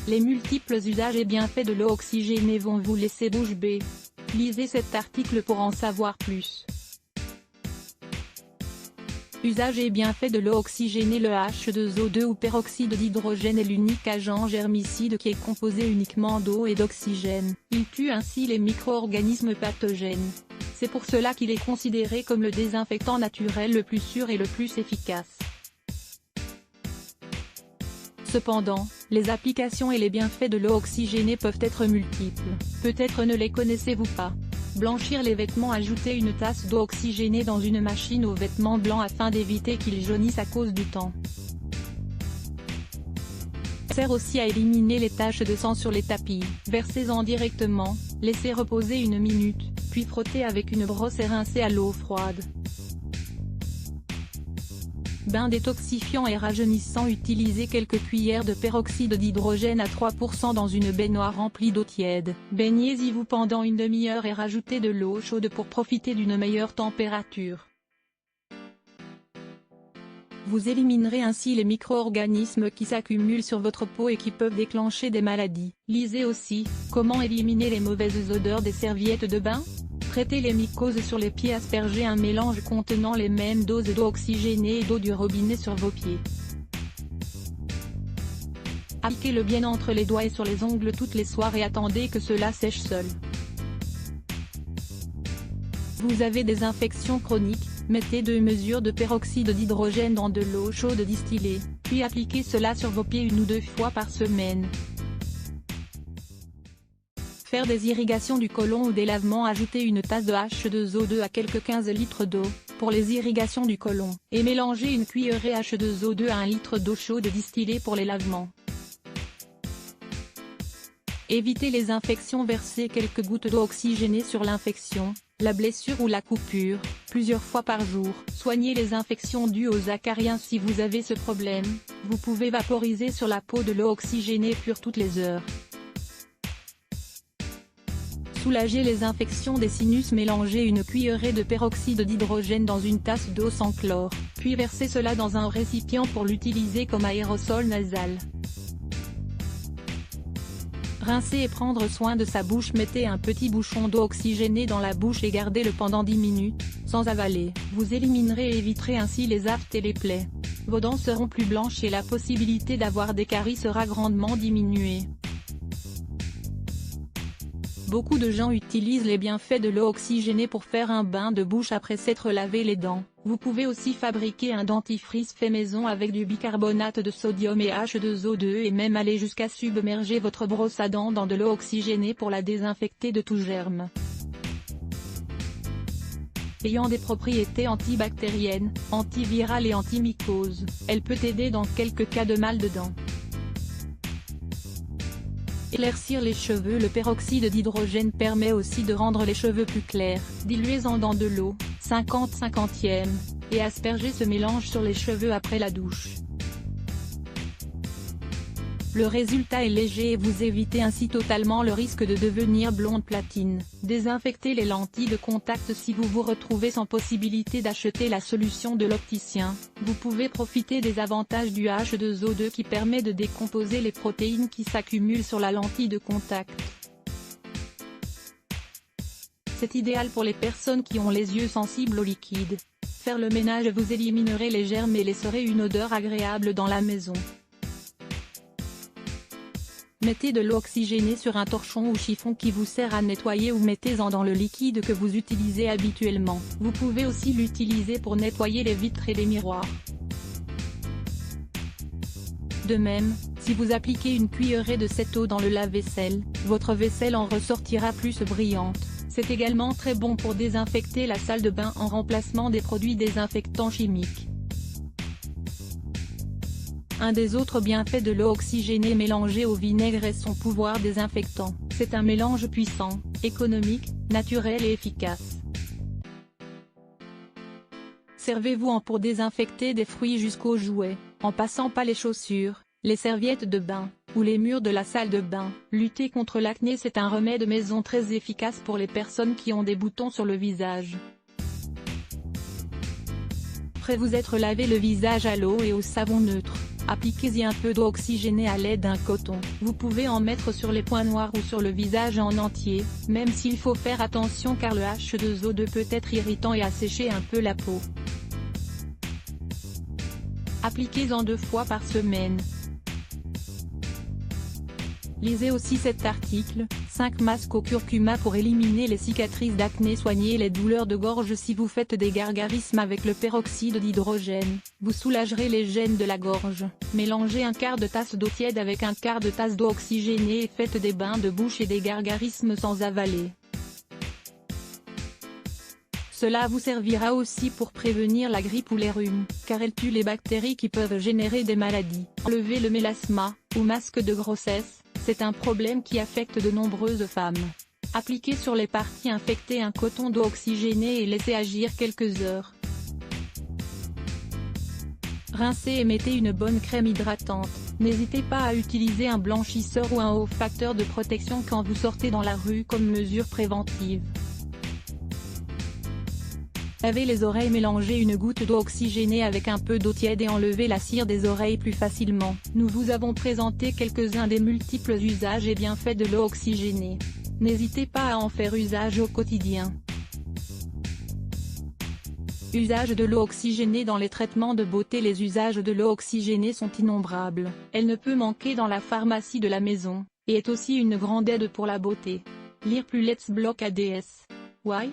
Les multiples usages et bienfaits de l'eau oxygénée vont vous laisser bouche bée. Lisez cet article pour en savoir plus. Usages et bienfaits de l'eau oxygénée. Le H2O2 ou peroxyde d'hydrogène est l'unique agent germicide qui est composé uniquement d'eau et d'oxygène. Il tue ainsi les micro-organismes pathogènes. C'est pour cela qu'il est considéré comme le désinfectant naturel le plus sûr et le plus efficace. Cependant, les applications et les bienfaits de l'eau oxygénée peuvent être multiples. Peut-être ne les connaissez-vous pas. Blanchir les vêtements. Ajouter une tasse d'eau oxygénée dans une machine aux vêtements blancs afin d'éviter qu'ils jaunissent à cause du temps. Sert aussi à éliminer les taches de sang sur les tapis. Versez-en directement, laissez reposer 1 minute, puis frottez avec une brosse et rincez à l'eau froide. Bain détoxifiant et rajeunissant. Utilisez quelques cuillères de peroxyde d'hydrogène à 3% dans une baignoire remplie d'eau tiède. Baignez-y-vous pendant 1 demi-heure et rajoutez de l'eau chaude pour profiter d'une meilleure température. Vous éliminerez ainsi les micro-organismes qui s'accumulent sur votre peau et qui peuvent déclencher des maladies. Lisez aussi, comment éliminer les mauvaises odeurs des serviettes de bain ? Traitez les mycoses sur les pieds. Aspergez un mélange contenant les mêmes doses d'eau oxygénée et d'eau du robinet sur vos pieds. Appliquez-le bien entre les doigts et sur les ongles toutes les soirs et attendez que cela sèche seul. Vous avez des infections chroniques, mettez 2 mesures de peroxyde d'hydrogène dans de l'eau chaude distillée, puis appliquez cela sur vos pieds 1 ou 2 fois par semaine. Faire des irrigations du côlon ou des lavements. Ajoutez une tasse de H2O2 à quelques 15 litres d'eau, pour les irrigations du côlon, et mélangez une cuillerée H2O2 à 1 litre d'eau chaude distillée pour les lavements. Évitez les infections. Versez quelques gouttes d'eau oxygénée sur l'infection, la blessure ou la coupure, plusieurs fois par jour. Soignez les infections dues aux acariens. Si vous avez ce problème, vous pouvez vaporiser sur la peau de l'eau oxygénée pure toutes les heures. Soulager les infections des sinus. Mélangez une cuillerée de peroxyde d'hydrogène dans une tasse d'eau sans chlore, puis versez cela dans un récipient pour l'utiliser comme aérosol nasal. Rincer et prendre soin de sa bouche. Mettez un petit bouchon d'eau oxygénée dans la bouche et gardez-le pendant 10 minutes, sans avaler. Vous éliminerez et éviterez ainsi les aftes et les plaies. Vos dents seront plus blanches et la possibilité d'avoir des caries sera grandement diminuée. Beaucoup de gens utilisent les bienfaits de l'eau oxygénée pour faire un bain de bouche après s'être lavé les dents. Vous pouvez aussi fabriquer un dentifrice fait maison avec du bicarbonate de sodium et H2O2 et même aller jusqu'à submerger votre brosse à dents dans de l'eau oxygénée pour la désinfecter de tout germe. Ayant des propriétés antibactériennes, antivirales et antimycoses, elle peut aider dans quelques cas de mal de dents. Éclaircir les cheveux. Le peroxyde d'hydrogène permet aussi de rendre les cheveux plus clairs. Diluez-en dans de l'eau, 50-50e, et aspergez ce mélange sur les cheveux après la douche. Le résultat est léger et vous évitez ainsi totalement le risque de devenir blonde platine. Désinfectez les lentilles de contact. Si vous vous retrouvez sans possibilité d'acheter la solution de l'opticien, vous pouvez profiter des avantages du H2O2 qui permet de décomposer les protéines qui s'accumulent sur la lentille de contact. C'est idéal pour les personnes qui ont les yeux sensibles au liquide. Faire le ménage. Vous éliminerez les germes et laisserez une odeur agréable dans la maison. Mettez de l'eau oxygénée sur un torchon ou chiffon qui vous sert à nettoyer ou mettez-en dans le liquide que vous utilisez habituellement. Vous pouvez aussi l'utiliser pour nettoyer les vitres et les miroirs. De même, si vous appliquez une cuillerée de cette eau dans le lave-vaisselle, votre vaisselle en ressortira plus brillante. C'est également très bon pour désinfecter la salle de bain en remplacement des produits désinfectants chimiques. Un des autres bienfaits de l'eau oxygénée mélangée au vinaigre est son pouvoir désinfectant. C'est un mélange puissant, économique, naturel et efficace. Servez-vous-en pour désinfecter des fruits jusqu'aux jouets, en passant par les chaussures, les serviettes de bain, ou les murs de la salle de bain. Lutter contre l'acné. C'est un remède maison très efficace pour les personnes qui ont des boutons sur le visage. Après vous être lavé le visage à l'eau et au savon neutre, Appliquez-y un peu d'eau oxygénée à l'aide d'un coton. Vous pouvez en mettre sur les points noirs ou sur le visage en entier, même s'il faut faire attention car le H2O2 peut être irritant et assécher un peu la peau. Appliquez-en 2 fois par semaine. Lisez aussi cet article, 5 masques au curcuma pour éliminer les cicatrices d'acné. Soignez les douleurs de gorge. Si vous faites des gargarismes avec le peroxyde d'hydrogène, vous soulagerez les gênes de la gorge. Mélangez un quart de tasse d'eau tiède avec un quart de tasse d'eau oxygénée et faites des bains de bouche et des gargarismes sans avaler. Cela vous servira aussi pour prévenir la grippe ou les rhumes, car elle tue les bactéries qui peuvent générer des maladies. Enlevez le mélasma, ou masque de grossesse, c'est un problème qui affecte de nombreuses femmes. Appliquez sur les parties infectées un coton d'eau oxygénée et laissez agir quelques heures. Rincez et mettez une bonne crème hydratante. N'hésitez pas à utiliser un blanchisseur ou un haut facteur de protection quand vous sortez dans la rue comme mesure préventive. Lavez les oreilles. Mélangez une goutte d'eau oxygénée avec un peu d'eau tiède et enlevez la cire des oreilles plus facilement. Nous vous avons présenté quelques-uns des multiples usages et bienfaits de l'eau oxygénée. N'hésitez pas à en faire usage au quotidien. Usage de l'eau oxygénée dans les traitements de beauté. Les usages de l'eau oxygénée sont innombrables. Elle ne peut manquer dans la pharmacie de la maison, et est aussi une grande aide pour la beauté. Lire plus. Let's block ADS. Why?